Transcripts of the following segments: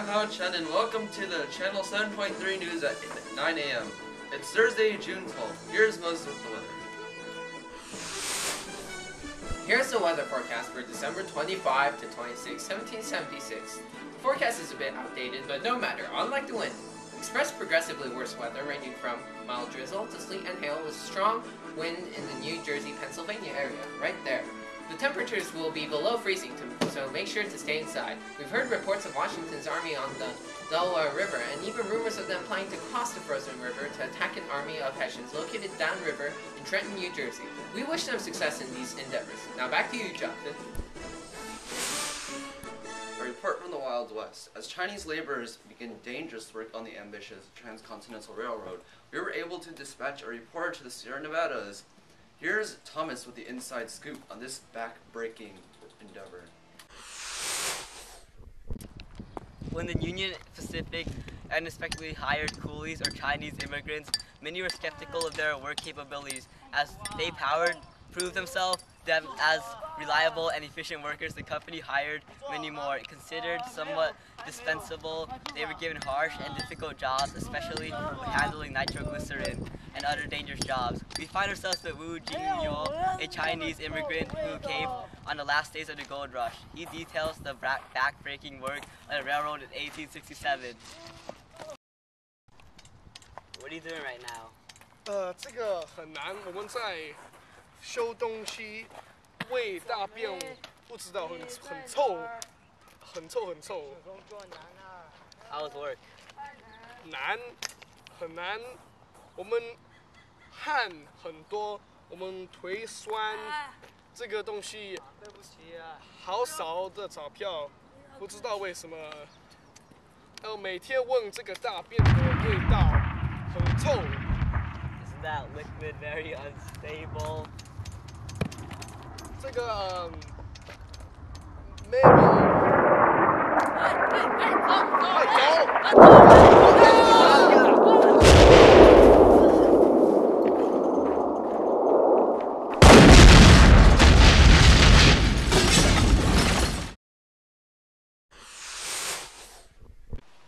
I'm Hao Chen and welcome to the Channel 7.3 News at 9 a.m. It's Thursday, June 12th. Here's Moses with the weather. Here's the weather forecast for December 25 to 26, 1776. The forecast is a bit outdated, but no matter, unlike the wind. Express progressively worse weather ranging from mild drizzle to sleet and hail with strong wind in the New Jersey, Pennsylvania area, right there. The temperatures will be below freezing, so make sure to stay inside. We've heard reports of Washington's army on the Delaware River, and even rumors of them planning to cross the frozen river to attack an army of Hessians located downriver in Trenton, New Jersey. We wish them success in these endeavors. Now back to you, Jonathan. A report from the Wild West. As Chinese laborers begin dangerous work on the ambitious Transcontinental Railroad, we were able to dispatch a reporter to the Sierra Nevadas. Here's Thomas with the inside scoop on this back-breaking endeavor. When the Union Pacific unexpectedly hired coolies or Chinese immigrants, many were skeptical of their work capabilities. As they proved themselves as reliable and efficient workers, the company hired many more. Considered somewhat dispensable, they were given harsh and difficult jobs, especially with handling nitroglycerin and other dangerous jobs. We find ourselves with Wu Jingyou, a Chinese immigrant who came on the last days of the gold rush. He details the back-breaking work on the railroad in 1867. What are you doing right now? 这个很难，我们在修东西，喂大便，不知道很臭，很臭很臭。How's work? 难，很难。我们汗很多，我们腿酸，这个东西好少的钞票，不知道为什么。每天闻这个大便的味道，很臭。Isn't that liquid very unstable? 这个maybe。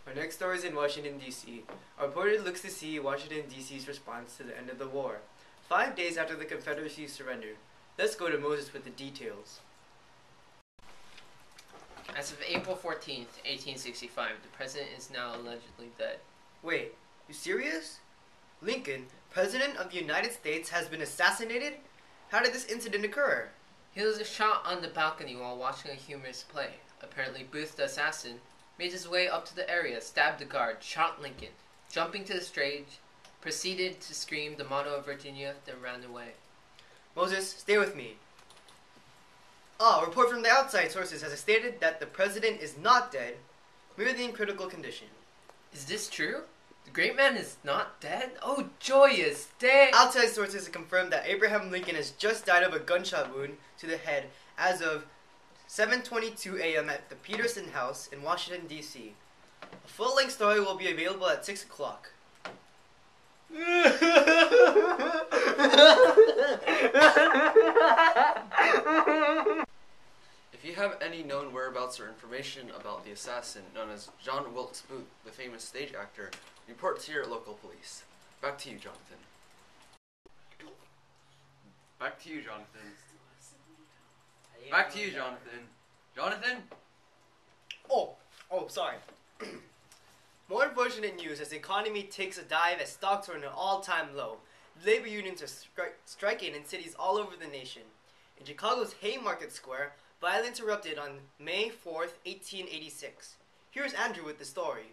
Our next story is in Washington, D.C. Our reporter looks to see Washington, D.C.'s response to the end of the war, 5 days after the Confederacy surrendered. Let's go to Moses with the details. As of April 14th, 1865, the president is now allegedly dead. Wait, you serious? Lincoln, President of the United States, has been assassinated? How did this incident occur? He was shot on the balcony while watching a humorous play. Apparently, Booth the assassin made his way up to the area, stabbed the guard, shot Lincoln, jumping to the stage, proceeded to scream the motto of Virginia, then ran away. Moses, stay with me. A report from the outside sources has stated that the president is not dead, merely in critical condition. Is this true? The great man is not dead? Oh, joyous day! Outside sources have confirmed that Abraham Lincoln has just died of a gunshot wound to the head as of 7:22 a.m. at the Peterson House in Washington, D.C. A full-length story will be available at 6 o'clock. If you have any known whereabouts or information about the assassin known as John Wilkes Booth, the famous stage actor, report to your local police. Back to you, Jonathan. Back to you, Jonathan. Back to you, Jonathan. Jonathan? Oh, sorry. More unfortunate news as the economy takes a dive as stocks are at an all-time low. Labor unions are striking in cities all over the nation. In Chicago's Haymarket Square, violence erupted on May 4th, 1886. Here's Andrew with the story.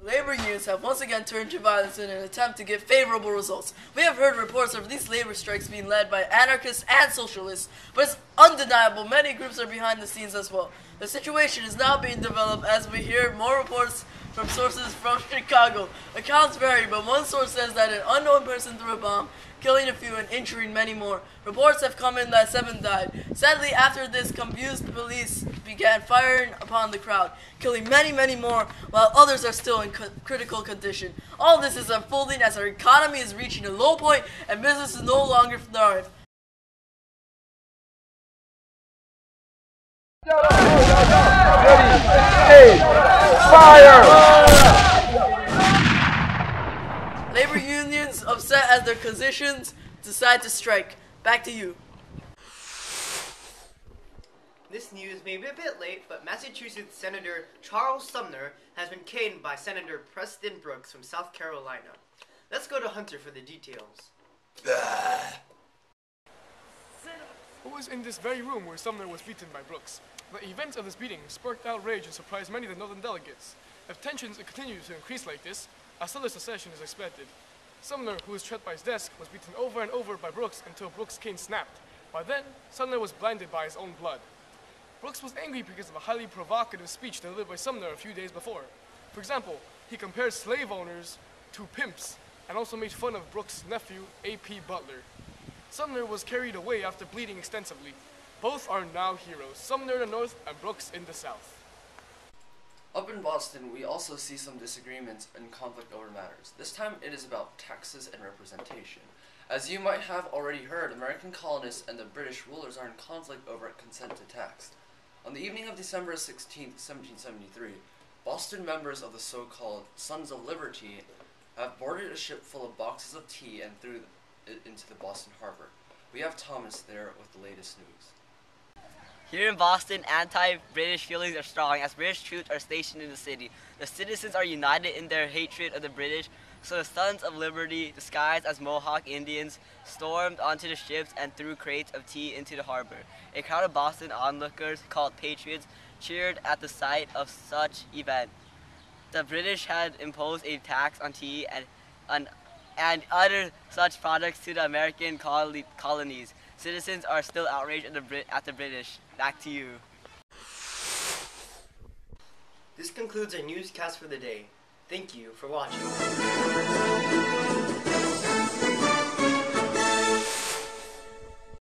Labor unions have once again turned to violence in an attempt to get favorable results. We have heard reports of these labor strikes being led by anarchists and socialists, but it's undeniable many groups are behind the scenes as well. The situation is now being developed as we hear more reports from sources from Chicago. Accounts vary, but one source says that an unknown person threw a bomb, killing a few and injuring many more. Reports have come in that 7 died. Sadly, after this, confused police began firing upon the crowd, killing many more, while others are still in critical condition. All this is unfolding as our economy is reaching a low point and business is no longer thrive. Ready. Hey! Fire! Labor unions, upset as their positions, decide to strike. Back to you. This news may be a bit late, but Massachusetts Senator Charles Sumner has been caned by Senator Preston Brooks from South Carolina. Let's go to Hunter for the details. Who was in this very room where Sumner was beaten by Brooks? The events of this beating sparked outrage and surprised many of the Northern delegates. If tensions continue to increase like this, a sudden secession is expected. Sumner, who was trapped by his desk, was beaten over and over by Brooks until Brooks' cane snapped. By then, Sumner was blinded by his own blood. Brooks was angry because of a highly provocative speech delivered by Sumner a few days before. For example, he compared slave owners to pimps and also made fun of Brooks' nephew, A.P. Butler. Sumner was carried away after bleeding extensively. Both are now heroes, Sumner in the north and Brooks in the south. Up in Boston, we also see some disagreements and conflict over matters. This time it is about taxes and representation. As you might have already heard, American colonists and the British rulers are in conflict over consent to tax. On the evening of December 16, 1773, Boston members of the so-called Sons of Liberty have boarded a ship full of boxes of tea and threw it into the Boston harbor. We have Thomas there with the latest news. Here in Boston, anti-British feelings are strong as British troops are stationed in the city. The citizens are united in their hatred of the British, so the Sons of Liberty, disguised as Mohawk Indians, stormed onto the ships and threw crates of tea into the harbor. A crowd of Boston onlookers, called Patriots, cheered at the sight of such event. The British had imposed a tax on tea and other such products to the American colonies. Citizens are still outraged at the British. Back to you. This concludes our newscast for the day. Thank you for watching.